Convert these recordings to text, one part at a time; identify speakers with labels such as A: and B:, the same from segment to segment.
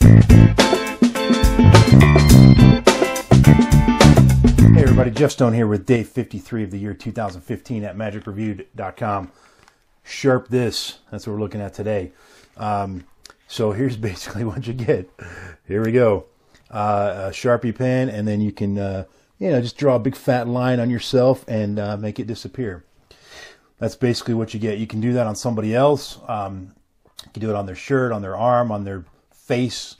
A: Hey everybody, Jeff Stone here with day 53 of the year 2015 at magicreviewed.com. Sharp this, that's what we're looking at today. So here's basically what you get. Here we go. A Sharpie pen, and then you can just draw a big fat line on yourself and make it disappear. That's basically what you get. You can do that on somebody else. You can do it on their shirt, on their arm, on their face,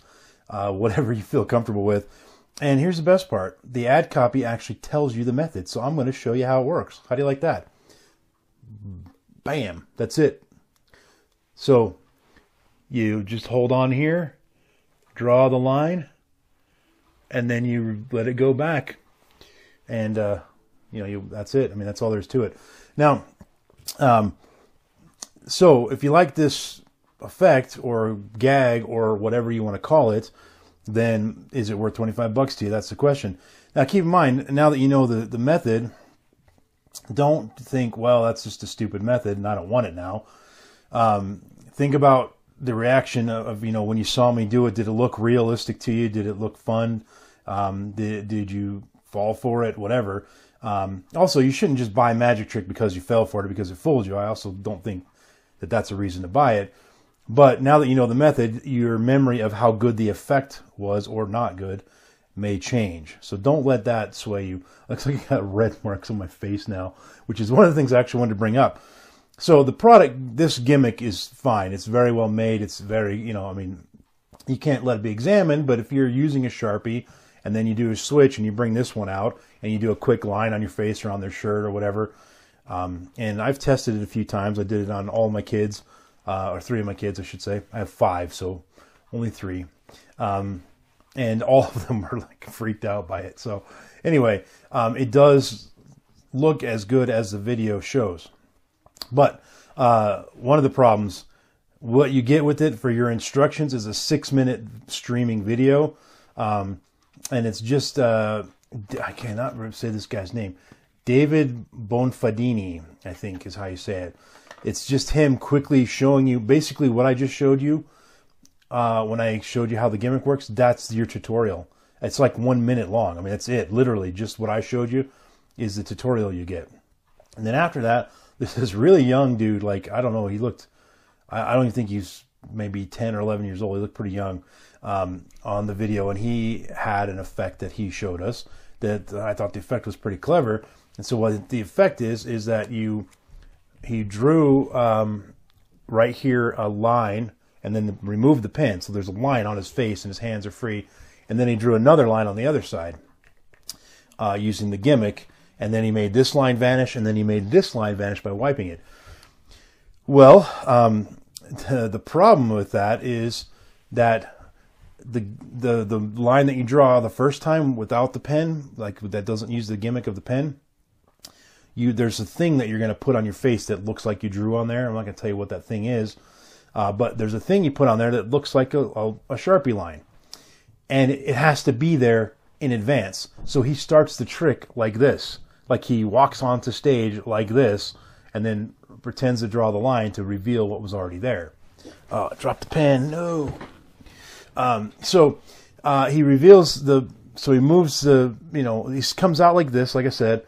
A: whatever you feel comfortable with. And here's the best part. The ad copy actually tells you the method. So I'm going to show you how it works. How do you like that? Bam. That's it. So you just hold on here, draw the line, and then you let it go back. And, that's it. I mean, that's all there is to it. Now, so if you like this effect or gag or whatever you want to call it, then is it worth 25 bucks to you? That's the question. Now, keep in mind, now that you know the method, don't think, well, that's just a stupid method and I don't want it now. Think about the reaction of when you saw me do it. Did it look realistic to you? Did it look fun? Did you fall for it? Whatever. Also, you shouldn't just buy a magic trick because you fell for it, because it fooled you. I also don't think that that's a reason to buy it. But now that you know the method, your memory of how good the effect was or not good may change. So don't let that sway you. Looks like I got red marks on my face now, which is one of the things I actually wanted to bring up. So the product, this gimmick is fine. It's very well made. It's very, you can't let it be examined, but if you're using a Sharpie and then you do a switch and you bring this one out and you do a quick line on your face or on their shirt or whatever, and I've tested it a few times. I did it on all my kids. Or three of my kids, I should say. I have five, so only three. And all of them were like freaked out by it. So anyway, it does look as good as the video shows. But one of the problems, what you get with it for your instructions is a 6-minute streaming video. And it's just, I cannot say this guy's name. David Bonfadini, I think is how you say it. It's just him quickly showing you basically what I just showed you when I showed you how the gimmick works. That's your tutorial. It's like 1 minute long. I mean, that's it. Literally, just what I showed you is the tutorial you get. And then after that, this really young dude, like, I don't know, he looked, I don't even think he's maybe 10 or 11 years old. He looked pretty young on the video. And he had an effect that he showed us that I thought the effect was pretty clever. And so what the effect is that he drew right here a line and then removed the pen. So there's a line on his face and his hands are free. And then he drew another line on the other side using the gimmick. And then he made this line vanish, and then he made this line vanish by wiping it. Well, the problem with that is that the line that you draw the first time without the pen, like that doesn't use the gimmick of the pen, there's a thing that you're going to put on your face that looks like you drew on there. I'm not going to tell you what that thing is, but there's a thing you put on there that looks like a Sharpie line. And it has to be there in advance. So he starts the trick like this. Like he walks onto stage like this and then pretends to draw the line to reveal what was already there. Drop the pen. No. So he reveals so he moves he comes out like this, like I said,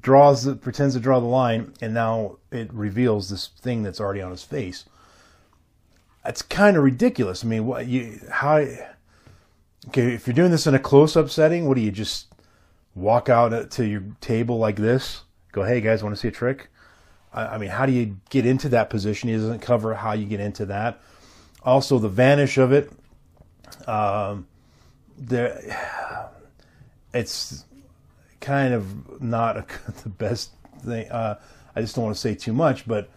A: pretends to draw the line, and now it reveals this thing that's already on his face. That's kind of ridiculous. I mean, okay, if you're doing this in a close-up setting, what do you just walk out to your table like this? Go, hey guys, want to see a trick? I mean, how do you get into that position? He doesn't cover how you get into that. Also, the vanish of it. It's kind of not the best thing. I just don't want to say too much, but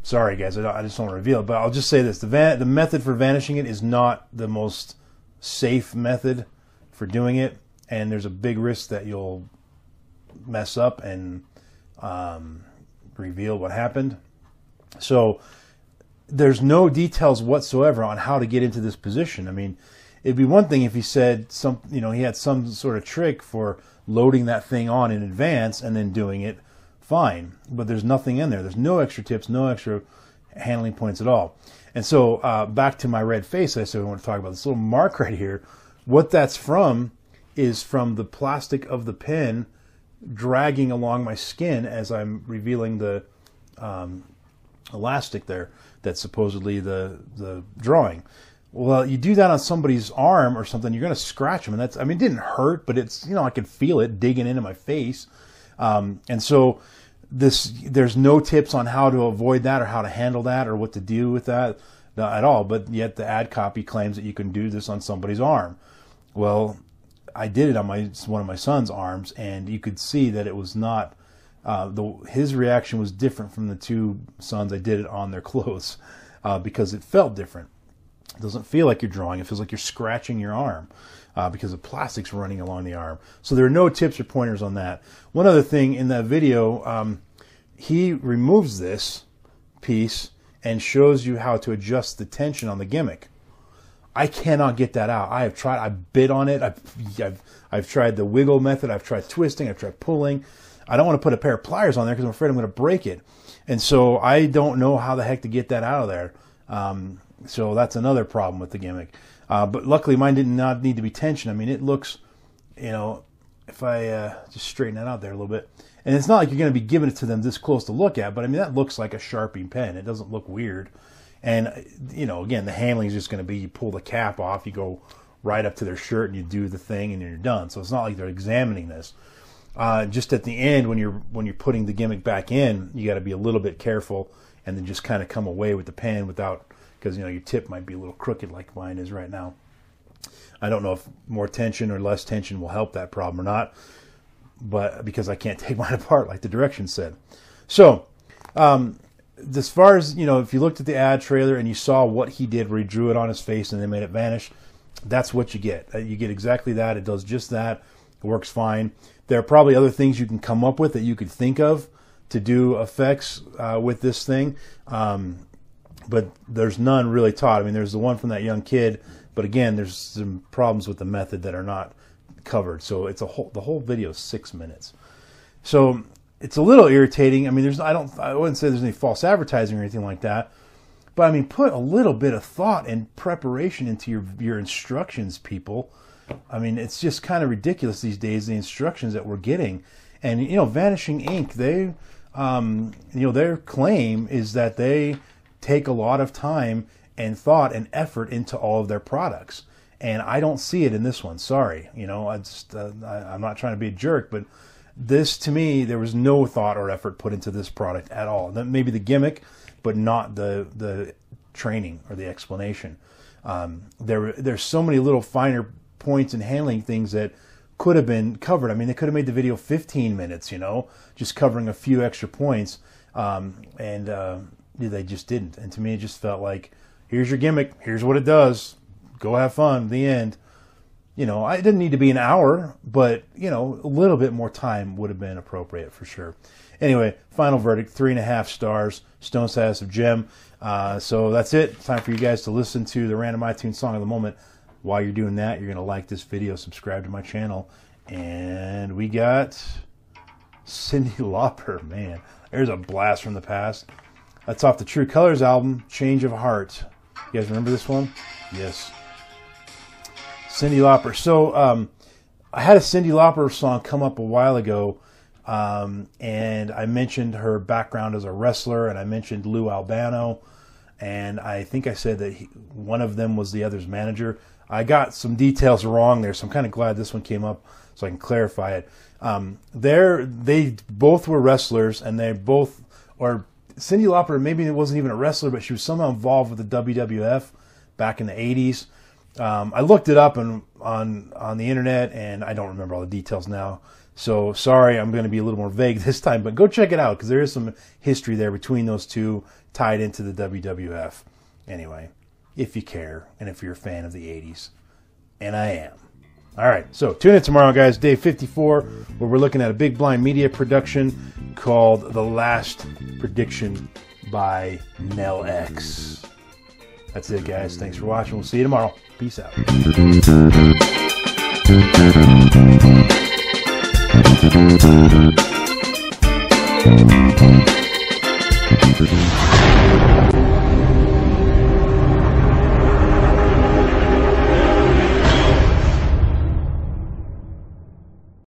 A: sorry guys, I just don't want to reveal it. But I'll just say this: the method for vanishing it is not the most safe method for doing it, and there's a big risk that you'll mess up and reveal what happened. So there's no details whatsoever on how to get into this position. I mean, it'd be one thing if he said he had some sort of trick for loading that thing on in advance and then doing it. Fine, but there's nothing in there. There's no extra tips, no extra handling points at all. And so back to my red face, I said we want to talk about this little mark right here. What that's from is from the plastic of the pen dragging along my skin as I'm revealing the elastic there that's supposedly the drawing. Well, you do that on somebody's arm or something, you're going to scratch them. And that's, I mean, it didn't hurt, but it's, I could feel it digging into my face. And so there's no tips on how to avoid that or how to handle that or what to do with that at all. But yet the ad copy claims that you can do this on somebody's arm. Well, I did it on one of my son's arms, and you could see that it was not, his reaction was different from the two sons I did it on their clothes because it felt different. It doesn't feel like you're drawing. It feels like you're scratching your arm because the plastic's running along the arm. So there are no tips or pointers on that. One other thing in that video, he removes this piece and shows you how to adjust the tension on the gimmick. I cannot get that out. I have tried. I bit on it. I've tried the wiggle method. I've tried twisting. I've tried pulling. I don't want to put a pair of pliers on there because I'm afraid I'm going to break it. And so I don't know how the heck to get that out of there. So that's another problem with the gimmick. But luckily mine did not need to be tensioned. I mean, it looks, if I just straighten that out there a little bit. And it's not like you're going to be giving it to them this close to look at, but I mean, that looks like a Sharpie pen. It doesn't look weird. And, again, the handling is just going to be you pull the cap off, you go right up to their shirt and you do the thing and you're done. So it's not like they're examining this. Just at the end, when you're putting the gimmick back in, you got to be a little bit careful and then just kind of come away with the pen without, because, your tip might be a little crooked like mine is right now. I don't know if more tension or less tension will help that problem or not, but because I can't take mine apart like the directions said. So, as far as, if you looked at the ad trailer and you saw what he did where he drew it on his face and then made it vanish, that's what you get. You get exactly that. It does just that. It works fine. There are probably other things you can come up with that you could think of to do effects with this thing, but there's none really taught. I mean, there's the one from that young kid, but again, there's some problems with the method that are not covered. So it's the whole video is 6 minutes. So it's a little irritating. I mean, I wouldn't say there's any false advertising or anything like that, but I mean, put a little bit of thought and preparation into your instructions, people. I mean, it's just kind of ridiculous these days, the instructions that we're getting. And, Vanishing Ink, their claim is that they take a lot of time and thought and effort into all of their products. And I don't see it in this one. Sorry. I'm not trying to be a jerk, but this, to me, there was no thought or effort put into this product at all. Maybe the gimmick, but not the training or the explanation. There's so many little finer points and handling things that could have been covered. I mean, they could have made the video 15 minutes, just covering a few extra points, and they just didn't. And to me, it just felt like, here's your gimmick, here's what it does, go have fun, the end. I didn't need to be an hour, but, a little bit more time would have been appropriate for sure. Anyway, final verdict, 3.5 stars, Stone status of gem. So that's it. It's time for you guys to listen to the random iTunes song of the moment. While you're doing that, you're going to like this video, subscribe to my channel, and we got Cyndi Lauper. Man, there's a blast from the past. That's off the True Colors album, Change of Heart. You guys remember this one? Yes. Cyndi Lauper. So I had a Cyndi Lauper song come up a while ago, and I mentioned her background as a wrestler, and I mentioned Lou Albano, and I think I said that one of them was the other's manager. I got some details wrong there, so I'm kind of glad this one came up so I can clarify it. They both were wrestlers, and they both, or Cyndi Lauper, maybe it wasn't even a wrestler, but she was somehow involved with the WWF back in the 80s. I looked it up on the internet, and I don't remember all the details now. So sorry, I'm going to be a little more vague this time, but go check it out because there is some history there between those two tied into the WWF. Anyway, if you care and if you're a fan of the 80s, and I am. All right, so tune in tomorrow, guys, day 54, where we're looking at a Big Blind Media production called The Last Prediction by Nell X. That's it, guys. Thanks for watching. We'll see you tomorrow. Peace out.